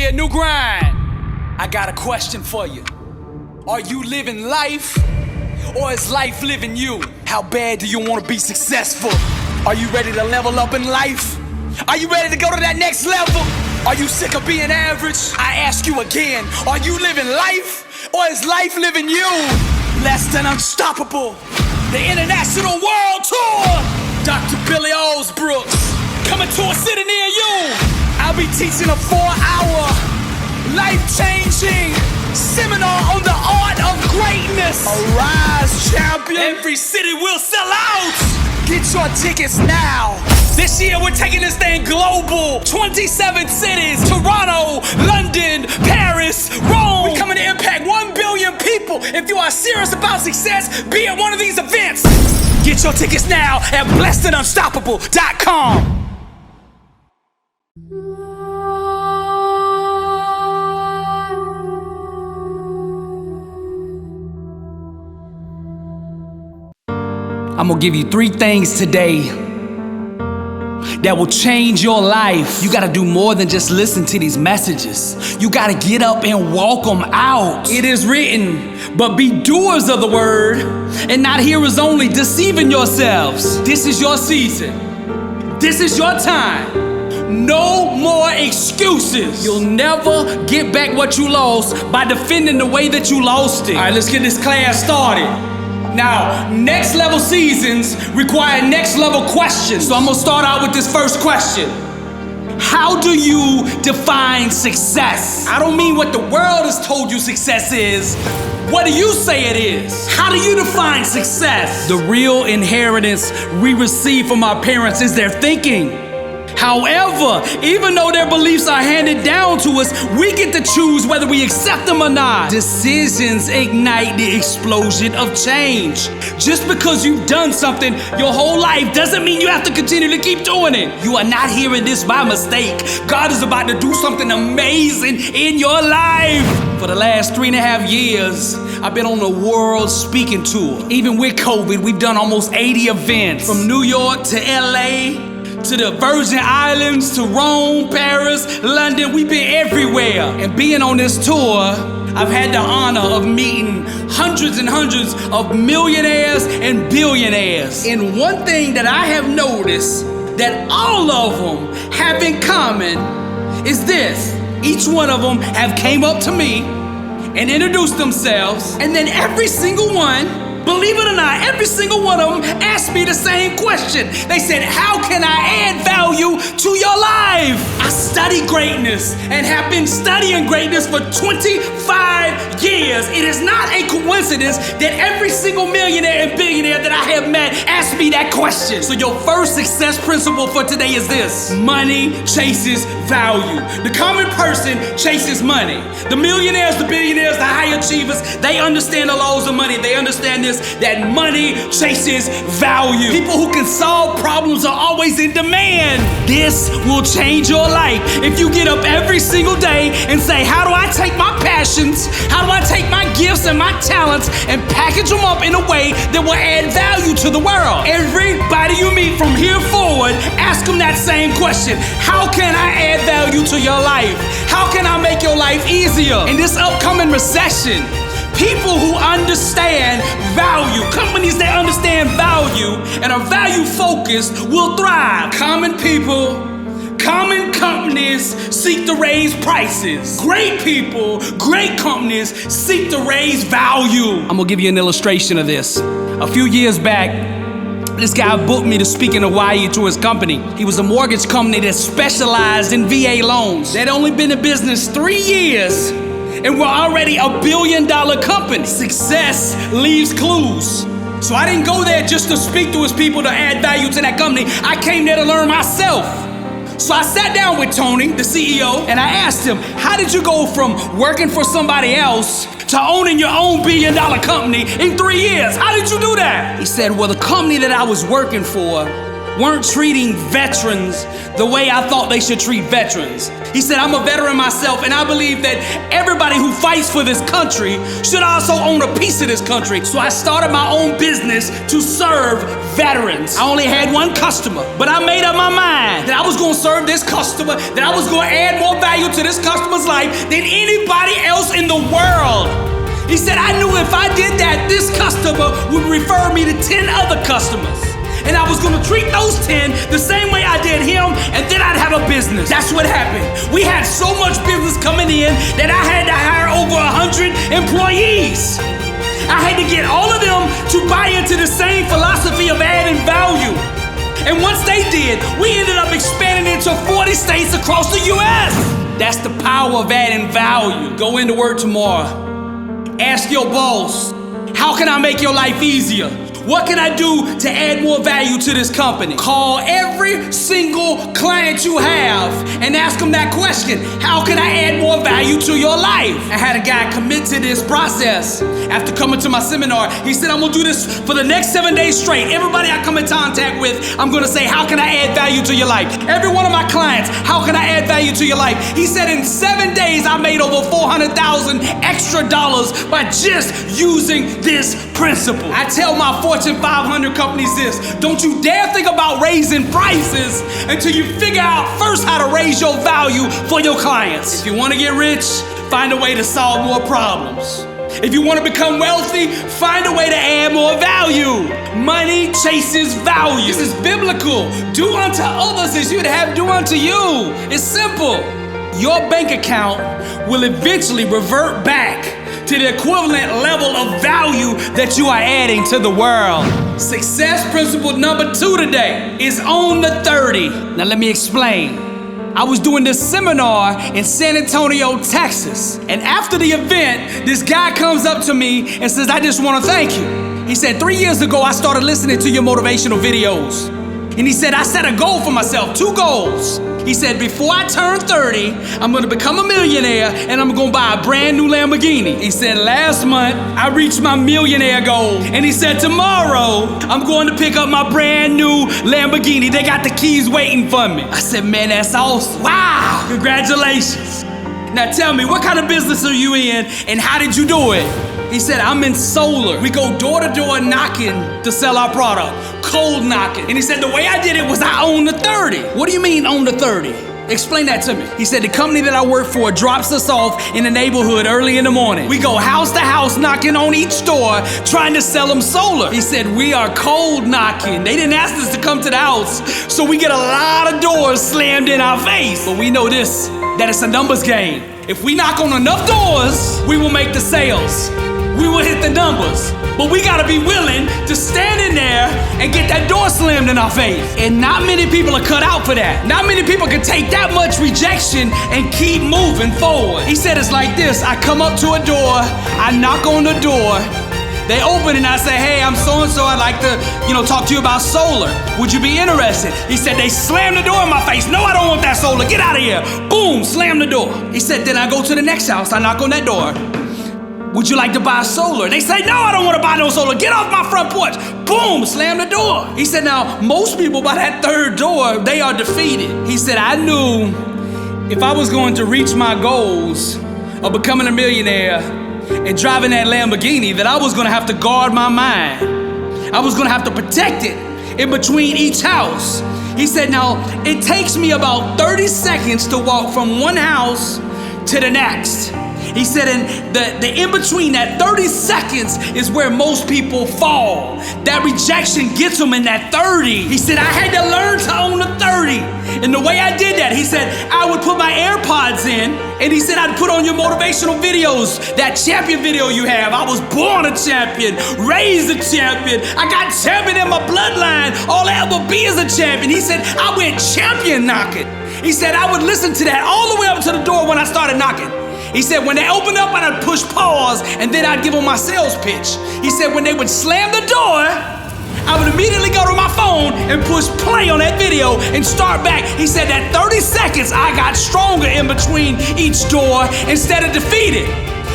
Yeah, new grind. I got a question for you. Are you living life, or is life living you? How bad do you want to be successful? Are you ready to level up in life? Are you ready to go to that next level? Are you sick of being average? I ask you again, are you living life, or is life living you? Less than unstoppable, the international world tour. Dr. Billy Alsbrooks, coming to a city near you. I'll be teaching a 4-hour, life-changing seminar on the art of greatness. Arise, champion. Every city will sell out. Get your tickets now. This year we're taking this thing global. 27 cities, Toronto, London, Paris, Rome. We're coming to impact 1 billion people. If you are serious about success, be at one of these events. Get your tickets now at blessedandunstoppable.com. I'm gonna give you 3 things today that will change your life. You gotta do more than just listen to these messages. You gotta get up and walk them out. It is written, but be doers of the word and not hearers only, deceiving yourselves. This is your season. This is your time. No more excuses. You'll never get back what you lost by defending the way that you lost it. All right, let's get this class started. Now, next level seasons require next level questions. So I'm gonna start out with this first question. How do you define success? I don't mean what the world has told you success is. What do you say it is? How do you define success? The real inheritance we receive from our parents is their thinking. However, even though their beliefs are handed down to us, we get to choose whether we accept them or not. Decisions ignite the explosion of change. Just because you've done something your whole life doesn't mean you have to continue to keep doing it. You are not hearing this by mistake. God is about to do something amazing in your life. For the last 3.5 years, I've been on a world speaking tour. Even with COVID, we've done almost 80 events. From New York to LA, to the Virgin Islands, to Rome, Paris, London. We've been everywhere. And being on this tour, I've had the honor of meeting hundreds and hundreds of millionaires and billionaires. And one thing that I have noticed that all of them have in common is this. Each one of them have came up to me and introduced themselves, and then every single one, believe it or not, every single one of them asked me the same question. They said, how can I add value to your life? I study greatness and have been studying greatness for 25 years. It is not a coincidence that every single millionaire and billionaire that I have met asked me that question. So your first success principle for today is this: money chases value. The common person chases money. The millionaires, the billionaires, the high achievers, they understand the laws of money. They understand this, that money chases value. People who can solve problems are always in demand. This will change your life if you get up every single day and say, how do I take my passions, how do I take my gifts and my talents and package them up in a way that will add value to the world? Everybody you meet from here forward, ask them that same question. How can I add value to your life? How can I make your life easier? In this upcoming recession, people who understand value, companies that understand value and are value focused will thrive. Common people, common companies seek to raise prices. Great people, great companies seek to raise value. I'm gonna give you an illustration of this. A few years back, this guy booked me to speak in Hawaii to his company. He was a mortgage company that specialized in VA loans. They'd only been in business 3 years, and we're already a $1 billion company. Success leaves clues. So I didn't go there just to speak to his people to add value to that company. I came there to learn myself. So I sat down with Tony, the CEO, and I asked him, how did you go from working for somebody else to owning your own $1 billion company in 3 years? How did you do that? He said, well, the company that I was working for weren't treating veterans the way I thought they should treat veterans. He said, I'm a veteran myself, and I believe that everybody who fights for this country should also own a piece of this country. So I started my own business to serve veterans. I only had one customer, but I made up my mind that I was gonna serve this customer, that I was gonna add more value to this customer's life than anybody else in the world. He said, I knew if I did that, this customer would refer me to 10 other customers. And I was gonna treat those 10 the same way I did him, and then I'd have a business. That's what happened. We had so much business coming in that I had to hire over 100 employees. I had to get all of them to buy into the same philosophy of adding value. And once they did, we ended up expanding into 40 states across the US. That's the power of adding value. Go into work tomorrow. Ask your boss, how can I make your life easier? What can I do to add more value to this company? Call every single client you have and ask them that question. How can I add more value to your life? I had a guy commit to this process after coming to my seminar. He said, I'm gonna do this for the next 7 days straight. Everybody I come in contact with, I'm gonna say, how can I add value to your life? Every one of my clients, how can I add value to your life? He said in 7 days, I made over $400,000 extra dollars by just using this principle. I tell my Fortune 500 companies this: don't you dare think about raising prices until you figure out first how to raise your value for your clients. If you want to get rich, find a way to solve more problems. If you want to become wealthy, find a way to add more value. Money chases value. This is biblical. Do unto others as you'd have do unto you. It's simple. Your bank account will eventually revert back to the equivalent level of value that you are adding to the world. Success principle number 2 today is own the 30. Now let me explain. I was doing this seminar in San Antonio, Texas. And after the event, this guy comes up to me and says, I just want to thank you. He said, 3 years ago, I started listening to your motivational videos. And he said, I set a goal for myself, 2 goals. He said, before I turn 30, I'm gonna become a millionaire and I'm gonna buy a brand new Lamborghini. He said, last month, I reached my millionaire goal. And he said, tomorrow, I'm going to pick up my brand new Lamborghini. They got the keys waiting for me. I said, man, that's awesome. Wow, congratulations. Now tell me, what kind of business are you in and how did you do it? He said, I'm in solar. We go door to door knocking to sell our product, cold knocking. And he said, the way I did it was I own the 30. What do you mean own the 30? Explain that to me. He said, the company that I work for drops us off in the neighborhood early in the morning. We go house to house knocking on each door trying to sell them solar. He said, we are cold knocking. They didn't ask us to come to the house, so we get a lot of doors slammed in our face. But we know this, that it's a numbers game. If we knock on enough doors, we will make the sales. We will hit the numbers, but we gotta be willing to stand in there and get that door slammed in our face. And not many people are cut out for that. Not many people can take that much rejection and keep moving forward. He said it's like this: I come up to a door, I knock on the door, they open and I say, hey, I'm so-and-so, I'd like to, talk to you about solar. Would you be interested? He said, they slam the door in my face. No, I don't want that solar, get out of here. Boom, slam the door. He said, then I go to the next house, I knock on that door. Would you like to buy solar? They say, no, I don't want to buy no solar. Get off my front porch. Boom, slam the door. He said, now, most people by that 3rd door, they are defeated. He said, I knew if I was going to reach my goals of becoming a millionaire and driving that Lamborghini, that I was going to have to guard my mind. I was going to have to protect it in between each house. He said, now, it takes me about 30 seconds to walk from one house to the next. He said, and the in-between, that 30 seconds is where most people fall. That rejection gets them in that 30. He said, I had to learn to own the 30. And the way I did that, he said, I would put my AirPods in, and he said, I'd put on your motivational videos, that champion video you have. I was born a champion, raised a champion. I got champion in my bloodline. All I ever be is a champion. He said, I went champion knocking. He said, I would listen to that all the way up to the door when I started knocking. He said, when they opened up, I'd push pause, and then I'd give them my sales pitch. He said, when they would slam the door, I would immediately go to my phone and push play on that video and start back. He said that 30 seconds, I got stronger in between each door instead of defeated.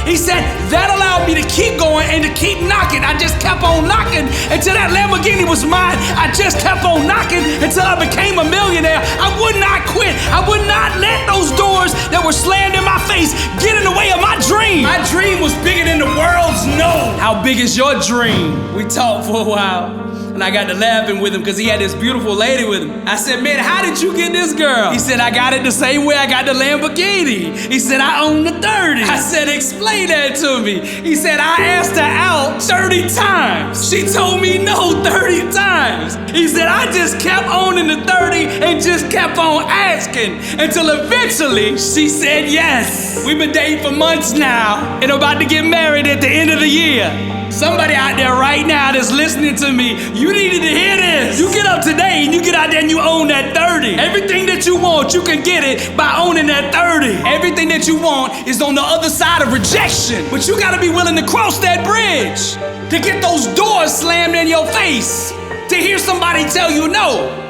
He said, that allowed me to keep going and to keep knocking. I just kept on knocking until that Lamborghini was mine. I just kept on knocking until I became a millionaire. I would not quit. I would not let those doors that were slammed in my face get in the way of my dream. My dream was bigger than the world's known. How big is your dream? We talked for a while. And I got to laughing with him because he had this beautiful lady with him. I said, man, how did you get this girl? He said, I got it the same way I got the Lamborghini. He said, I own the 30. I said, explain that to me. He said, I asked her out 30 times. She told me no 30 times. He said, I just kept owning the 30 and just kept on asking until eventually she said yes. We've been dating for months now and about to get married at the end of the year. Somebody out there right now that's listening to me, you needed to hear this. You get up today and you get out there and you own that 30. Everything that you want, you can get it by owning that 30. Everything that you want is on the other side of rejection. But you gotta be willing to cross that bridge, to get those doors slammed in your face, to hear somebody tell you no.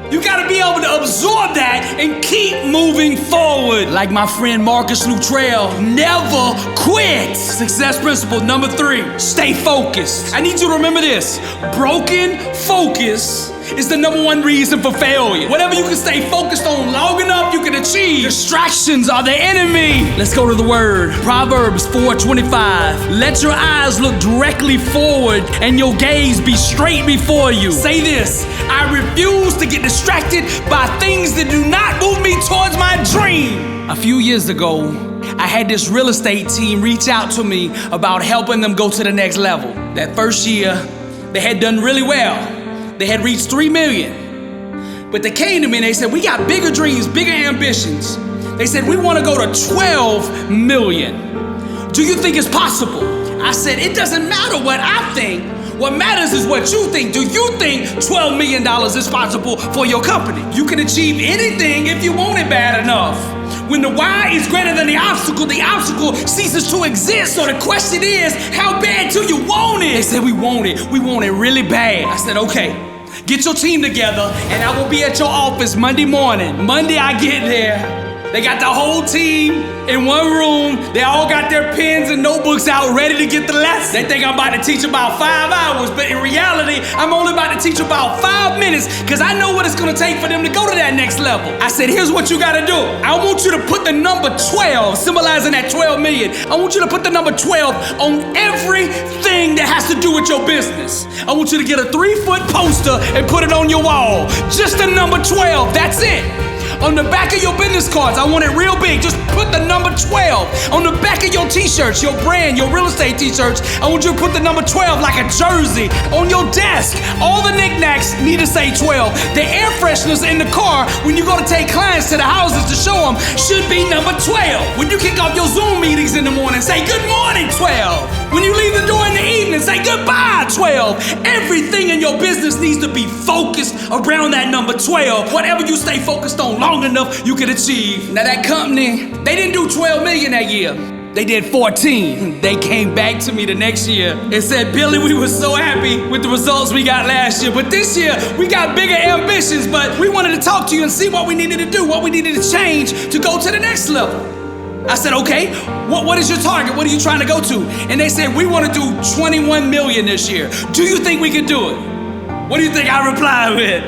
You gotta be able to absorb that and keep moving forward. Like my friend Marcus Luttrell, never quit. Success principle number 3, stay focused. I need you to remember this. Broken focus is the number 1 reason for failure. Whatever you can stay focused on long enough, you can achieve. Distractions are the enemy. Let's go to the word. Proverbs 4:25. Let your eyes look directly forward and your gaze be straight before you. Say this: I refuse to get distracted by things that do not move me towards my dream. A few years ago, I had this real estate team reach out to me about helping them go to the next level. That first year, they had done really well. They had reached 3 million. But they came to me and they said, we got bigger dreams, bigger ambitions. They said, we want to go to 12 million. Do you think it's possible? I said, it doesn't matter what I think. What matters is what you think. Do you think $12 million is possible for your company? You can achieve anything if you want it bad enough. When the why is greater than the obstacle ceases to exist. So the question is, how bad do you want it? They said, we want it really bad. I said, okay, get your team together and I will be at your office Monday morning. Monday I get there. They got the whole team in one room. They all got their pens and notebooks out ready to get the lesson. They think I'm about to teach about 5 hours, but in reality, I'm only about to teach about 5 minutes because I know what it's gonna take for them to go to that next level. I said, here's what you gotta do. I want you to put the number 12, symbolizing that 12 million. I want you to put the number 12 on everything that has to do with your business. I want you to get a 3-foot poster and put it on your wall. Just the number 12, that's it. On the back of your business cards, I want it real big. Just put the number 12. On the back of your t-shirts, your brand, your real estate t-shirts, I want you to put the number 12 like a jersey. On your desk, all the knickknacks need to say 12. The air fresheners in the car, when you go to take clients to the houses to show them, should be number 12. When you kick off your Zoom meetings in the morning, say good morning, 12. When you leave the door in the evening, say goodbye, 12. Everything in your business needs to be focused around that number 12. Whatever you stay focused on long enough, you can achieve. Now that company, they didn't do 12 million that year. They did 14. They came back to me the next year and said, Billy, we were so happy with the results we got last year, but this year we got bigger ambitions, but we wanted to talk to you and see what we needed to do, what we needed to change to go to the next level. I said, okay, what is your target? What are you trying to go to? And they said, we want to do 21 million this year. Do you think we can do it? What do you think I replied with?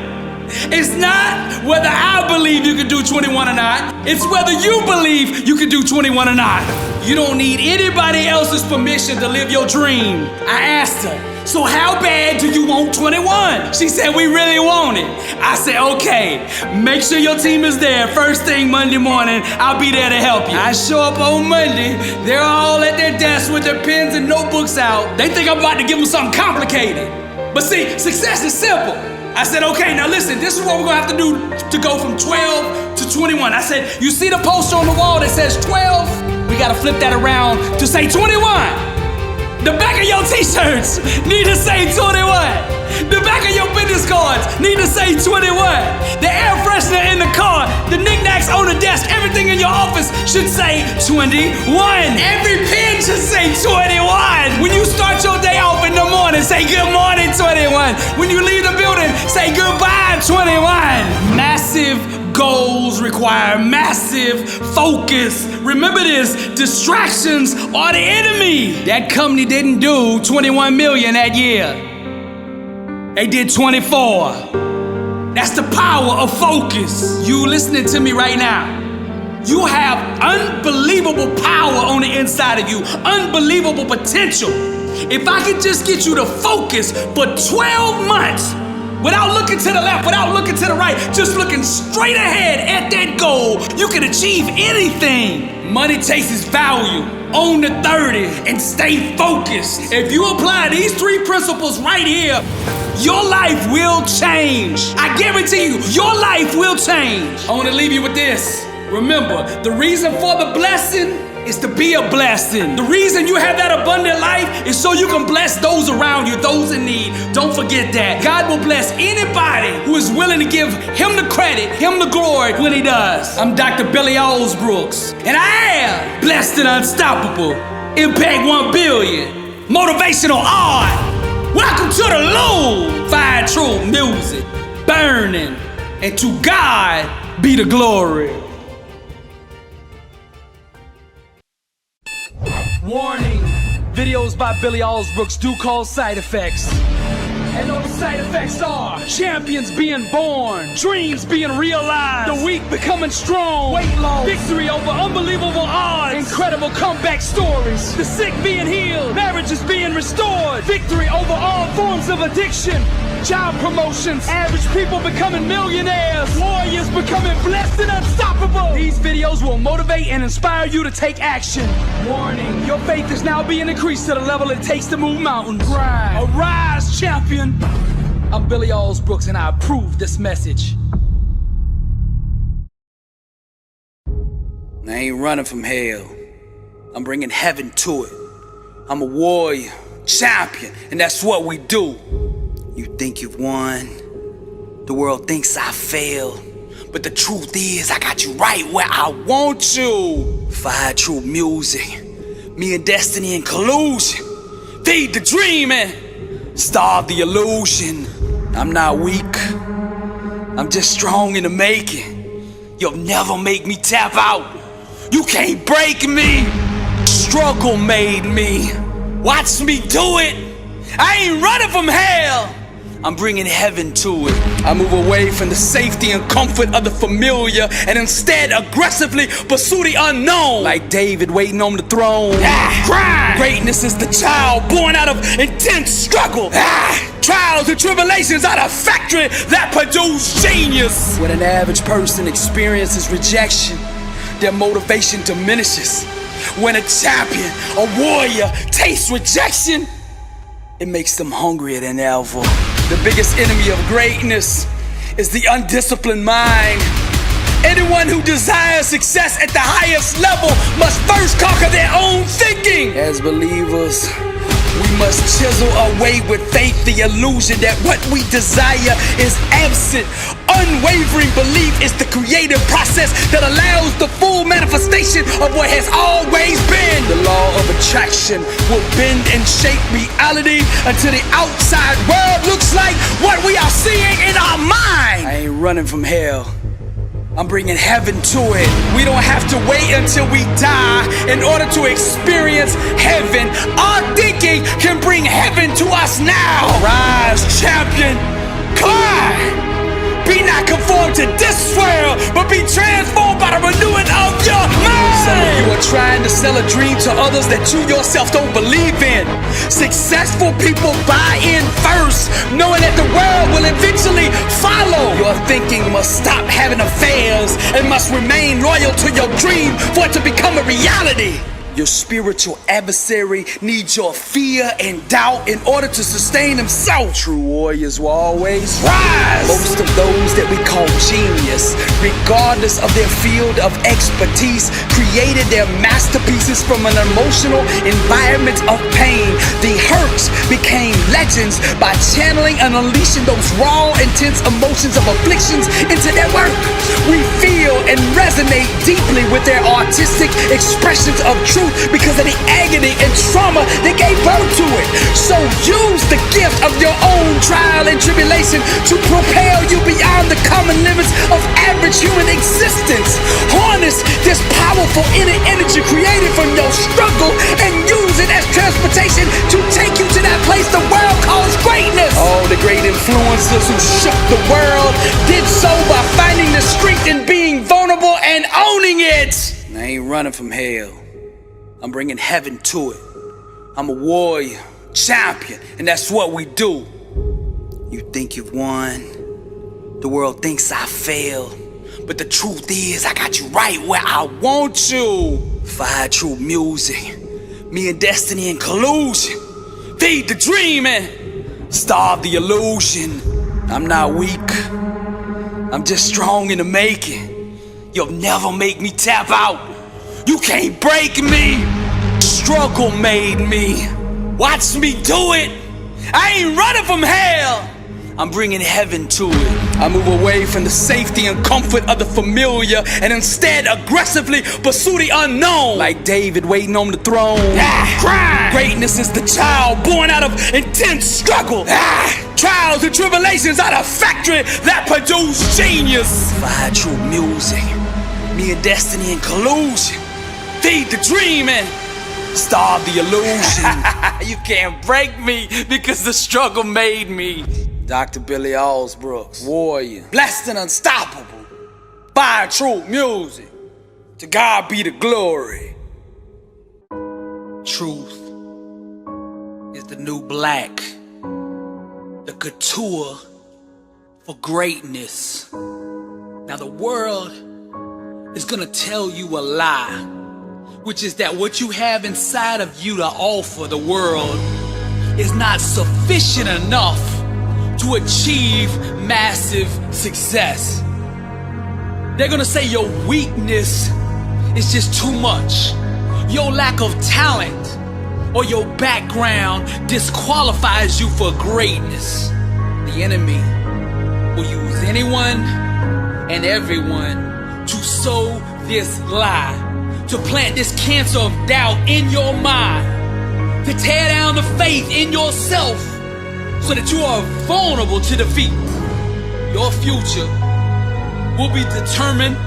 It's not whether I believe you can do 21 or not. It's whether you believe you can do 21 or not. You don't need anybody else's permission to live your dream. I asked her, so how bad do you want 21? She said, we really want it. I said, okay, make sure your team is there. First thing Monday morning, I'll be there to help you. I show up on Monday. They're all at their desks with their pens and notebooks out. They think I'm about to give them something complicated. But see, success is simple. I said, okay, now listen, this is what we're gonna have to do to go from 12 to 21. I said, you see the poster on the wall that says 12? We gotta flip that around to say 21. The back of your t-shirts need to say 21. The back of your business cards need to say 21. The air freshener in the car, the knickknacks on the desk, everything in your office should say 21. Every pen should say 21. When you start your day off in the morning, say good morning 21. When you leave the building, say goodbye 21. Massive Massive goals require massive focus. Remember this, distractions are the enemy. That company didn't do 21 million that year. They did 24. That's the power of focus. You listening to me right now. You have unbelievable power on the inside of you, unbelievable potential. If I could just get you to focus for 12 months, without looking to the left, without looking to the right, just looking straight ahead at that goal, you can achieve anything. Money takes its value. Own the 30 and stay focused. If you apply these 3 principles right here, your life will change. I guarantee you, your life will change. I want to leave you with this. Remember, the reason for the blessing is to be a blessing. The reason you have that abundant life is so you can bless those around you, those in need. Don't forget that. God will bless anybody who is willing to give him the credit, him the glory when he does. I'm Dr. Billy Alsbrooks, and I am blessed and unstoppable. Impact 1 billion. Motivational art. Welcome to the Loom. Fire true music. Burning. And to God be the glory. Warning, videos by Billy Alsbrooks do cause side effects. And those side effects are champions being born, dreams being realized, the weak becoming strong, weight loss, victory over unbelievable odds, incredible comeback stories, the sick being healed, marriages being restored, victory over all forms of addiction, job promotions, average people becoming millionaires, warriors becoming blessed and unstoppable. These videos will motivate and inspire you to take action. Warning, your faith is now being increased to the level it takes to move mountains. Arise, champion. I'm Billy Alsbrooks and I approve this message. I ain't running from hell. I'm bringing heaven to it. I'm a warrior, champion, and that's what we do. You think you've won. The world thinks I failed. But the truth is, I got you right where I want you. Fire true music. Me and destiny in collusion. Feed the dream and starve the illusion. I'm not weak. I'm just strong in the making. You'll never make me tap out. You can't break me. Struggle made me. Watch me do it. I ain't running from hell. I'm bringing heaven to it. I move away from the safety and comfort of the familiar and instead aggressively pursue the unknown. Like David waiting on the throne. Crime. Greatness is the child born out of intense struggle. Trials and tribulations are the factory that produce genius. When an average person experiences rejection, their motivation diminishes. When a champion, a warrior, tastes rejection, it makes them hungrier than ever. The biggest enemy of greatness is the undisciplined mind. Anyone who desires success at the highest level must first conquer their own thinking. As believers, we must chisel away with faith the illusion that what we desire is absent. Unwavering belief is the creative process that allows the full manifestation of what has always been. The law of attraction will bend and shape reality until the outside world looks like what we are seeing in our mind. I ain't running from hell. I'm bringing heaven to it. We don't have to wait until we die in order to experience heaven. Our thinking can bring heaven to us now. Rise, champion, climb. Be not conformed to this world, but be transformed by the renewing of your mind. Some of you are trying to sell a dream to others that you yourself don't believe in. Successful people buy in first, knowing that the world will eventually follow. Your thinking must stop having affairs and must remain loyal to your dream for it to become a reality. Your spiritual adversary needs your fear and doubt in order to sustain himself. True warriors will always rise. Most of those that we call genius, regardless of their field of expertise, created their masterpieces from an emotional environment of pain. The hurts became legends by channeling and unleashing those raw, intense emotions of afflictions into their work. We feel and resonate deeply with their artistic expressions of truth truth because of the agony and trauma that gave birth to it. So use the gift of your own trial and tribulation to propel you beyond the common limits of average human existence. Harness this powerful inner energy created from your struggle and use it as transportation to take you to that place the world calls greatness. All the great influencers who shook the world did so by finding the strength in being vulnerable and owning it. I ain't running from hell. I'm bringing heaven to it. I'm a warrior, champion, and that's what we do. You think you've won. The world thinks I failed. But the truth is, I got you right where I want you. Fire true music. Me and destiny in collusion. Feed the dream and starve the illusion. I'm not weak. I'm just strong in the making. You'll never make me tap out. You can't break me. Struggle made me. Watch me do it. I ain't running from hell. I'm bringing heaven to it. I move away from the safety and comfort of the familiar and instead aggressively pursue the unknown. Like David waiting on the throne. Crime. Greatness is the child born out of intense struggle. Trials and tribulations are the factory that produce genius. Fire true music. Me and destiny in collusion. Feed the dream and starve the illusion. You can't break me because the struggle made me. Dr. Billy Alsbrooks, warrior, blessed and unstoppable. Fire true music. To God be the glory. Truth is the new black. The couture for greatness. Now the world is gonna tell you a lie, which is that what you have inside of you to offer the world is not sufficient enough to achieve massive success. They're gonna say your weakness is just too much. Your lack of talent or your background disqualifies you for greatness. The enemy will use anyone and everyone to sow this lie, to plant this cancer of doubt in your mind, to tear down the faith in yourself so that you are vulnerable to defeat. Your future will be determined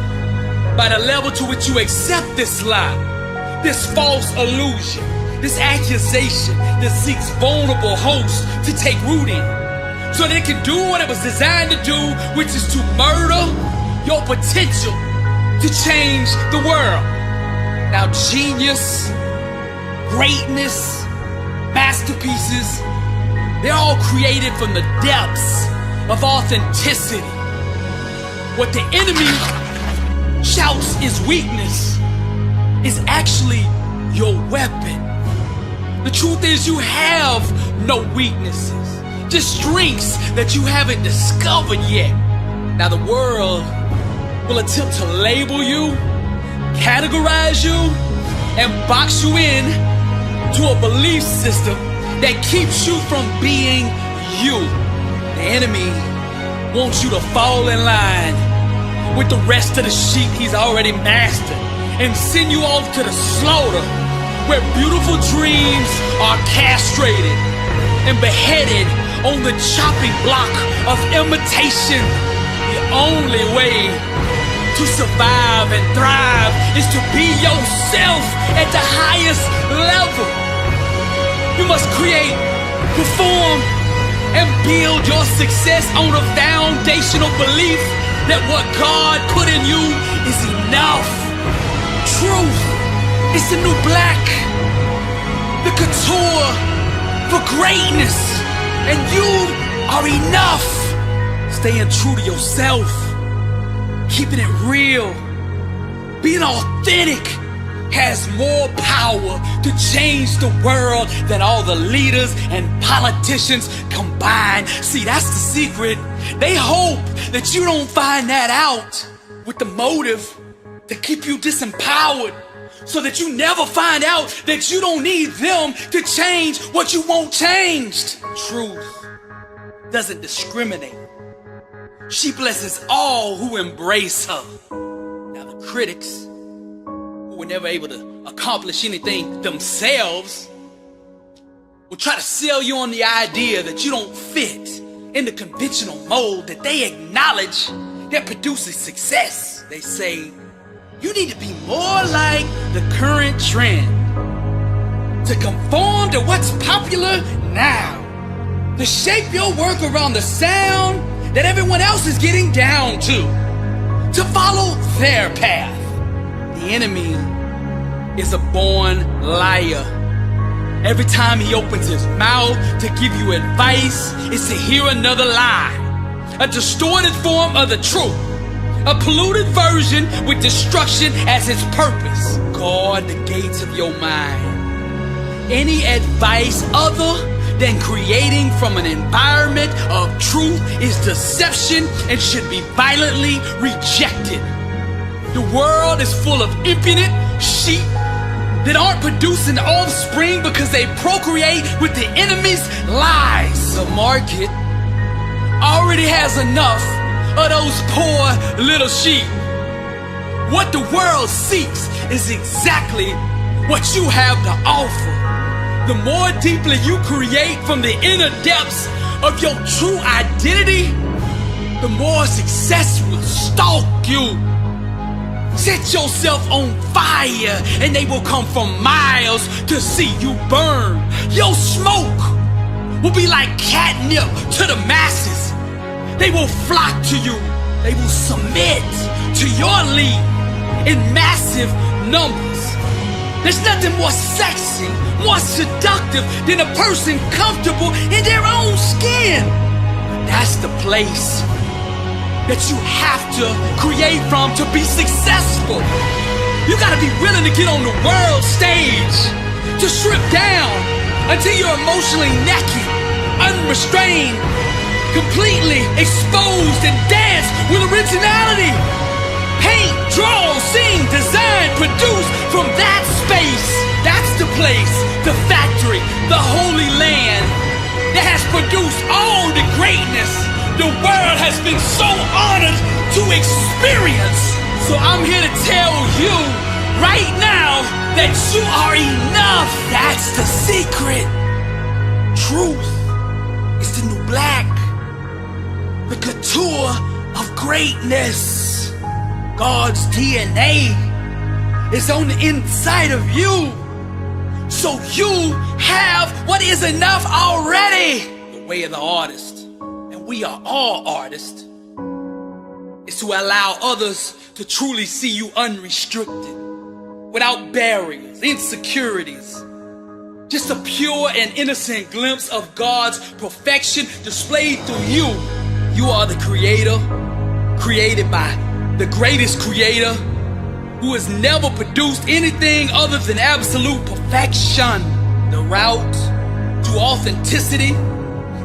by the level to which you accept this lie, this false illusion, this accusation that seeks vulnerable hosts to take root in, so that it can do what it was designed to do, which is to murder your potential to change the world. Now genius, greatness, masterpieces, they're all created from the depths of authenticity. What the enemy shouts is weakness is actually your weapon. The truth is you have no weaknesses, just strengths that you haven't discovered yet. Now the world will attempt to label you, categorize you, and box you in to a belief system that keeps you from being you. The enemy wants you to fall in line with the rest of the sheep he's already mastered and send you off to the slaughter, where beautiful dreams are castrated and beheaded on the chopping block of imitation. The only way to survive and thrive is to be yourself at the highest level. You must create, perform, and build your success on a foundational belief that what God put in you is enough. Truth is the new black, the couture for greatness, and you are enough. Staying true to yourself, keeping it real, being authentic has more power to change the world than all the leaders and politicians combined. See, that's the secret. They hope that you don't find that out with the motive to keep you disempowered, so that you never find out that you don't need them to change what you want changed. Truth doesn't discriminate. She blesses all who embrace her. Now the critics who were never able to accomplish anything themselves will try to sell you on the idea that you don't fit in the conventional mold that they acknowledge that produces success. They say, you need to be more like the current trend, to conform to what's popular now, to shape your work around the sound that everyone else is getting down to follow their path. The enemy is a born liar. Every time he opens his mouth to give you advice, it's to hear another lie, a distorted form of the truth, a polluted version with destruction as its purpose. Guard the gates of your mind. Any advice other than creating from an environment of truth is deception and should be violently rejected. The world is full of impudent sheep that aren't producing offspring because they procreate with the enemy's lies. The market already has enough of those poor little sheep. What the world seeks is exactly what you have to offer. The more deeply you create from the inner depths of your true identity, the more success will stalk you. Set yourself on fire and they will come from miles to see you burn. Your smoke will be like catnip to the masses. They will flock to you. They will submit to your lead in massive numbers. There's nothing more sexy, more seductive than a person comfortable in their own skin. That's the place that you have to create from to be successful. You gotta be willing to get on the world stage, to strip down until you're emotionally naked, unrestrained, completely exposed, and dance with originality. Paint, draw, sing, design, produce from that space. That's the place, the factory, the holy land that has produced all the greatness the world has been so honored to experience. So I'm here to tell you right now that you are enough. That's the secret. Truth is the new black, the couture of greatness. God's DNA is on the inside of you. So you have what is enough already. The way of the artist, we are all artists, is to allow others to truly see you unrestricted, without barriers, insecurities. Just a pure and innocent glimpse of God's perfection displayed through you. You are the creator, created by the greatest creator, who has never produced anything other than absolute perfection. The route to authenticity,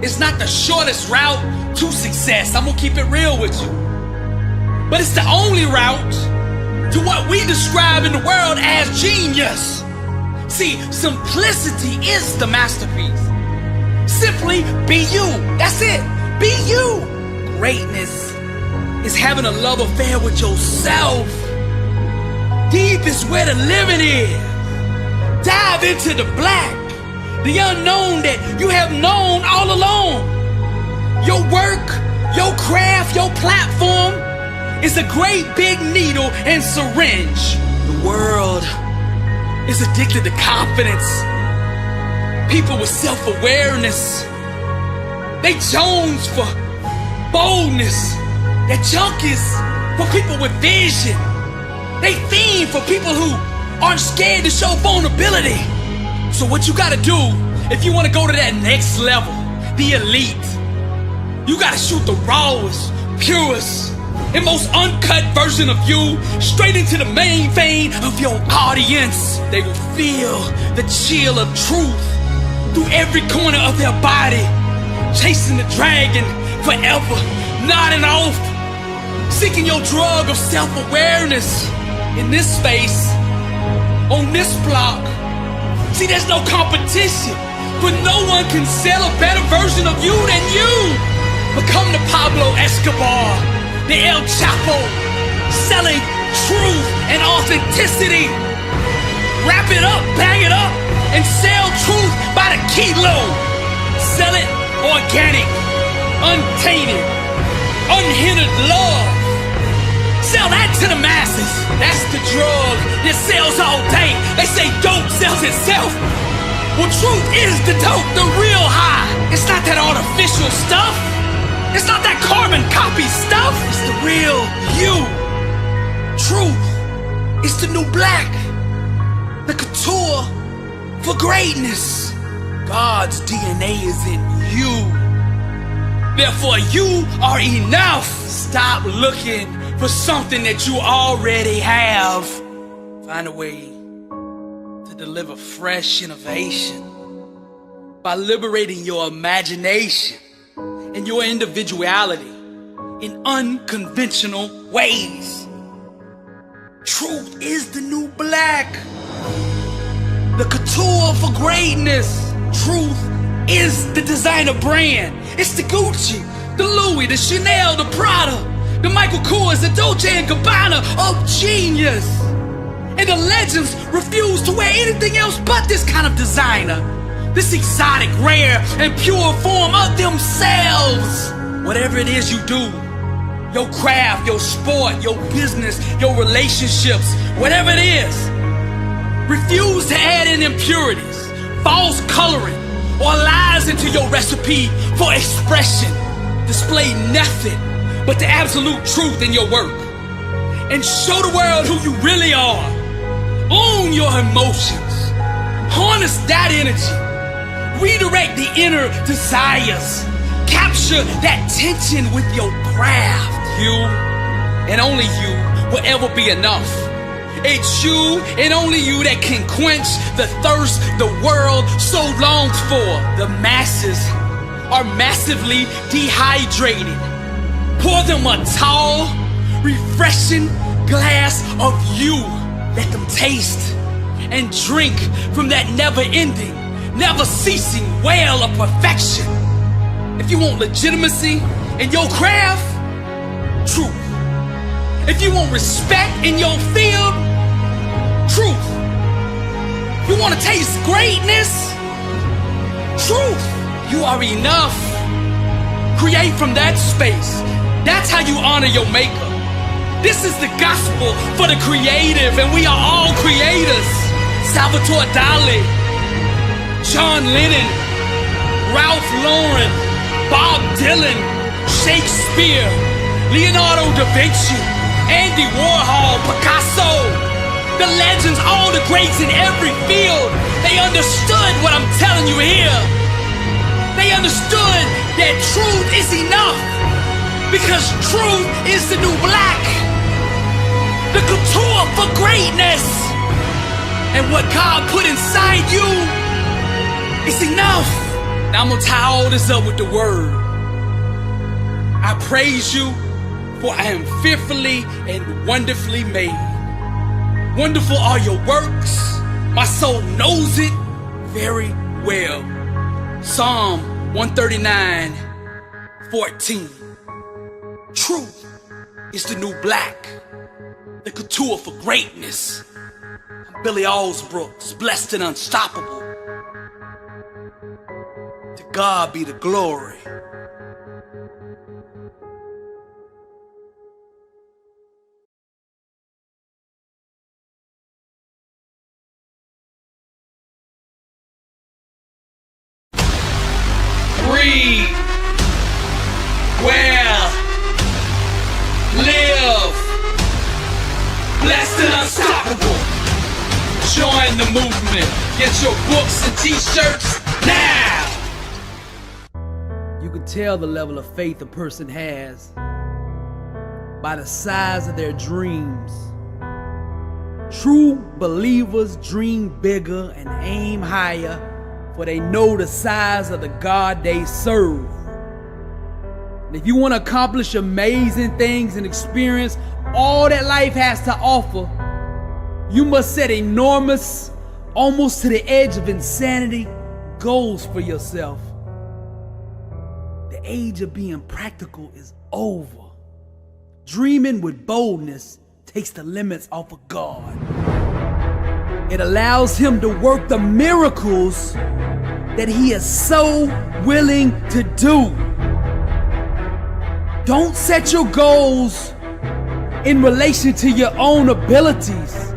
it's not the shortest route to success. I'm gonna keep it real with you. But it's the only route to what we describe in the world as genius. See, simplicity is the masterpiece. Simply be you. That's it. Be you. Greatness is having a love affair with yourself. Deep is where the living is. Dive into the black, the unknown that you have known all along. Your work, your craft, your platform is a great big needle and syringe. The world is addicted to confidence. People with self-awareness, they jones for boldness. That junk is for people with vision. They fiend for people who aren't scared to show vulnerability. So what you gotta do, if you wanna go to that next level, the elite, you gotta shoot the rawest, purest, and most uncut version of you straight into the main vein of your audience. They will feel the chill of truth through every corner of their body, chasing the dragon forever, nodding off, seeking your drug of self-awareness. In this space, on this block, see, there's no competition, but no one can sell a better version of you than you. Become the Pablo Escobar, the El Chapo, selling truth and authenticity. Wrap it up, bag it up, and sell truth by the kilo. Sell it organic, untainted, unhindered love. Sell that to the masses. That's the drug that sells all day. They say dope sells itself. Well, truth is the dope, the real high. It's not that artificial stuff. It's not that carbon copy stuff. It's the real you. Truth is the new black. The couture for greatness. God's DNA is in you. Therefore, you are enough. Stop looking for something that you already have. Find a way to deliver fresh innovation by liberating your imagination and your individuality in unconventional ways. Truth is the new black. The couture for greatness. Truth is the designer brand. It's the Gucci, the Louis, the Chanel, the Prada, the Michael Kors, the Dolce & Gabbana of genius. And the legends refuse to wear anything else but this kind of designer. This exotic, rare, and pure form of themselves. Whatever it is you do, your craft, your sport, your business, your relationships, whatever it is, refuse to add in impurities, false coloring, or lies into your recipe for expression. Display nothing but the absolute truth in your work. And show the world who you really are. Own your emotions. Harness that energy. Redirect the inner desires. Capture that tension with your craft. You, and only you, will ever be enough. It's you and only you that can quench the thirst the world so longs for. The masses are massively dehydrated. Pour them a tall, refreshing glass of you. Let them taste and drink from that never-ending, never-ceasing well of perfection. If you want legitimacy in your craft, truth. If you want respect in your field, truth. You want to taste greatness, truth. You are enough. Create from that space. That's how you honor your maker. This is the gospel for the creative, and we are all creators. Salvatore Dali, John Lennon, Ralph Lauren, Bob Dylan, Shakespeare, Leonardo da Vinci, Andy Warhol, Picasso, the legends, all the greats in every field. They understood what I'm telling you here. They understood that truth is enough, because truth is the new black. The couture for greatness. And what God put inside you is enough. Now I'm gonna tie all this up with the word. I praise you, for I am fearfully and wonderfully made. Wonderful are your works. My soul knows it very well. Psalm 139:14. Truth is the new black. The couture for greatness. I'm Billy Alsbrooks, blessed and unstoppable. To God be the glory. Breathe. Well. Live. Blessed and unstoppable. Join the movement. Get your books and t-shirts now. You can tell the level of faith a person has by the size of their dreams. True believers dream bigger and aim higher, for they know the size of the God they serve. And if you want to accomplish amazing things and experience all that life has to offer, you must set enormous, almost to the edge of insanity, goals for yourself. The age of being practical is over. Dreaming with boldness takes the limits off of God. It allows him to work the miracles that he is so willing to do. Don't set your goals in relation to your own abilities.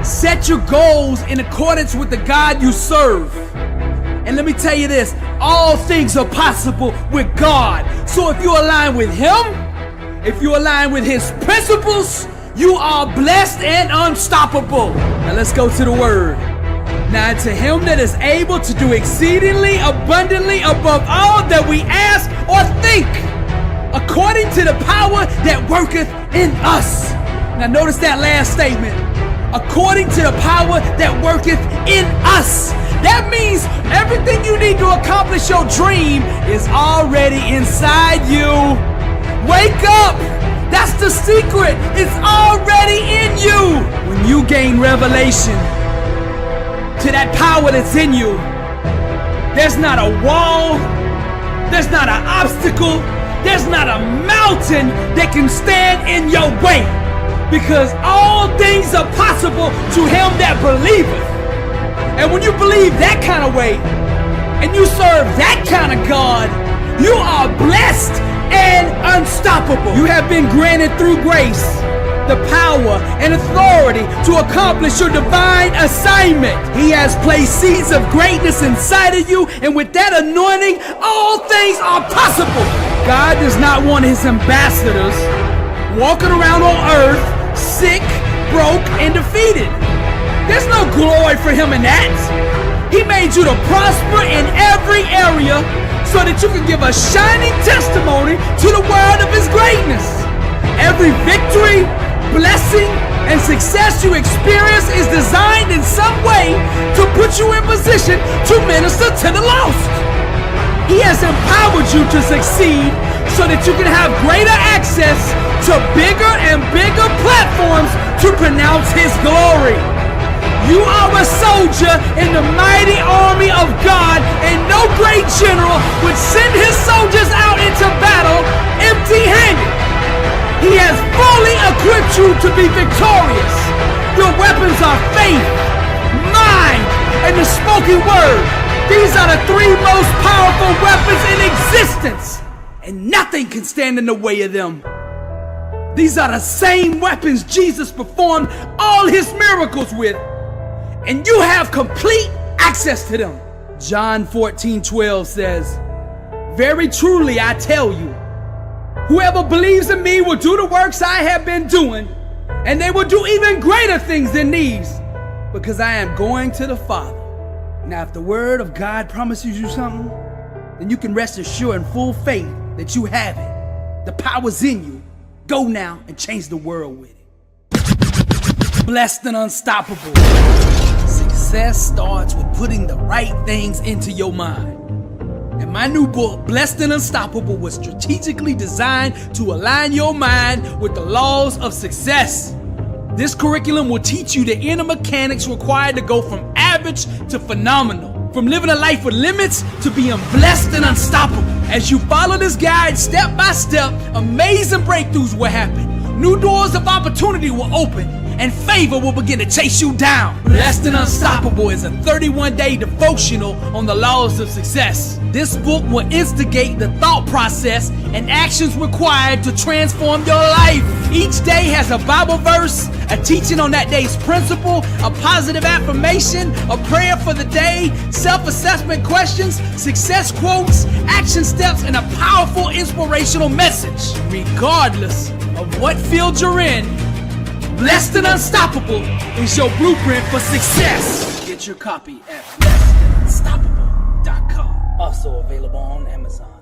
Set your goals in accordance with the God you serve. And let me tell you this, all things are possible with God. So if you align with him, if you align with his principles, you are blessed and unstoppable. Now let's go to the word. Now to him that is able to do exceedingly abundantly above all that we ask or think, according to the power that worketh in us. Now notice that last statement. According to the power that worketh in us. That means everything you need to accomplish your dream is already inside you. Wake up! That's the secret. It's already in you. When you gain revelation to that power that's in you, there's not a wall, there's not an obstacle, there's not a mountain that can stand in your way, because all things are possible to him that believeth. And when you believe that kind of way and you serve that kind of God, you are blessed and unstoppable. You have been granted through grace the power and authority to accomplish your divine assignment. He has placed seeds of greatness inside of you, and with that anointing, all things are possible. God does not want his ambassadors walking around on earth sick, broke, and defeated. There's no glory for him in that. He made you to prosper in every area so that you can give a shining testimony to the world of his greatness. Every victory, blessing, and success you experience is designed in some way to put you in position to minister to the lost. He has empowered you to succeed so that you can have greater access to bigger and bigger platforms to pronounce his glory. You are a soldier in the mighty army of God, and no great general would send his soldiers out into battle empty-handed. He has fully equipped you to be victorious. Your weapons are faith, mind, and the spoken word. These are the three most powerful weapons in existence, and nothing can stand in the way of them. These are the same weapons Jesus performed all his miracles with, and you have complete access to them. John 14:12 says, "Very truly I tell you, whoever believes in me will do the works I have been doing, and they will do even greater things than these, because I am going to the Father." Now, if the word of God promises you something, then you can rest assured in full faith that you have it. The power's in you. Go now and change the world with it. Blessed and unstoppable. Success starts with putting the right things into your mind. And my new book, Blessed and Unstoppable, was strategically designed to align your mind with the laws of success. This curriculum will teach you the inner mechanics required to go from average to phenomenal, from living a life with limits to being blessed and unstoppable. As you follow this guide step by step, amazing breakthroughs will happen. New doors of opportunity will open, and favor will begin to chase you down. Blessed and Unstoppable is a 31-day devotional on the laws of success. This book will instigate the thought process and actions required to transform your life. Each day has a Bible verse, a teaching on that day's principle, a positive affirmation, a prayer for the day, self-assessment questions, success quotes, action steps, and a powerful inspirational message. Regardless of what field you're in, Blessed and Unstoppable is your blueprint for success. Get your copy at blessedandunstoppable.com. Also available on Amazon.